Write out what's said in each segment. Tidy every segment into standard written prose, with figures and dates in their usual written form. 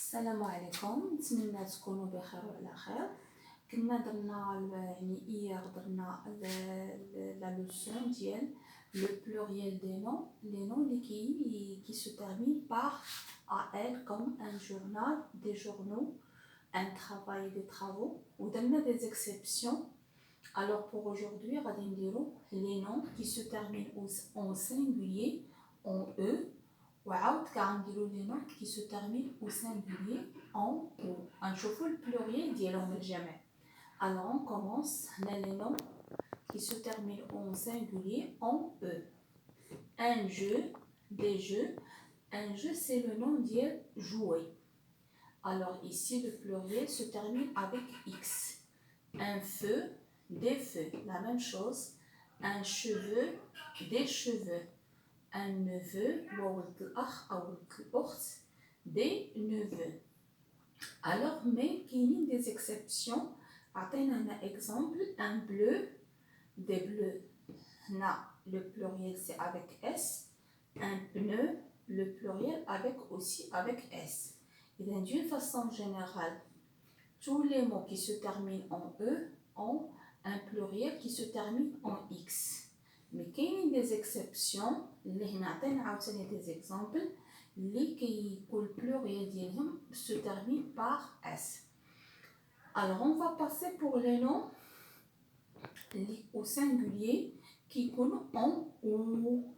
السلام عليكم، نتمنى تكونوا بخير وعلى خير. كنا درنا يعني ايير درنا لا لوسون ديال لو بلوريال دي نون، لي نون qui se terminent par AL comme un journal, des journaux, un travail, des travaux, ودرنا des exceptions. Alors pour aujourd'hui غادي نديرو les noms qui se terminent en singulier en E, وعاود كنديرو لي نون qui se terminent au singulier en O. غنشوفو البلوريال ديالهم الجمع. Alors on commence. On a les noms qui se terminent en singulier en E. Un jeu, des jeux. Un jeu c'est le nom d'il jouer. Alors ici le pluriel se termine avec X. Un feu, des feux, la même chose. Un cheveu, des cheveux. Un neveu, des neveux. Alors, mais qu'il y a des exceptions. Un exemple, un bleu, des bleus. Là, le pluriel c'est avec S. Un pneu, le pluriel aussi avec S. Et d'une façon générale, tous les mots qui se terminent en E ont un pluriel qui se termine en X. Mais qu'il y a des exceptions, des exemples, le pluriel se termine par S. Alors on va passer pour les noms au singulier qui sont en OU.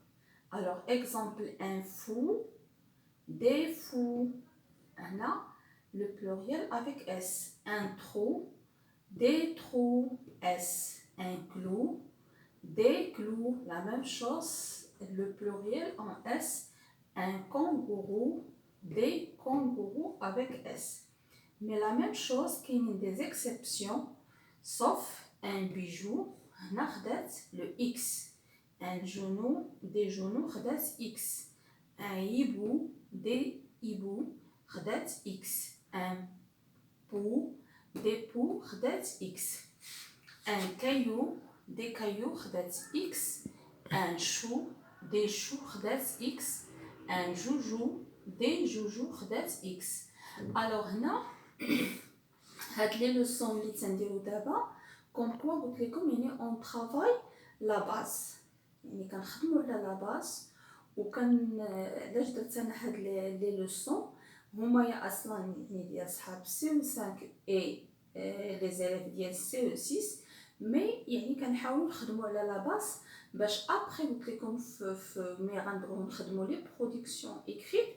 Alors exemple, un fou, des fous. Là, le pluriel avec S. Un trou, des trous, S. Un clou, des clous, la même chose, le pluriel en S. Un kangourou, des kangourous avec S. Mais la même chose qu'il y a des exceptions, sauf un bijou, le X. Un genou, des genoux, X. Un hibou, des hiboux, X. Un pou, des poux, X. Un caillou, des cailloux, X. Un chou, des choux, X. Un joujou, des joujoux, X. Alors là, les leçons اللي تنديرو دابا comme quoi قلت لكم يعني on travaille la base، يعني كنخدموا على la base. علاش درت انا هاد لي لوسون هما يا اصلا يعني ديال صحاب سي 5 اي لي زيليف ديال سي 6، مي يعني كنحاولوا نخدموا على لا باس باش ابري قلت لكم في مي غنبغيو نخدموا لي برودكسيون ايكريت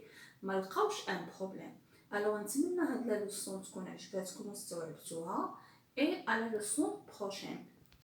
ما لقاوش ان بروبليم. الوغ نتمنى هاد لا لوسون تكون عجباتكم واستوعبتوها. اي على لوسون بروشين.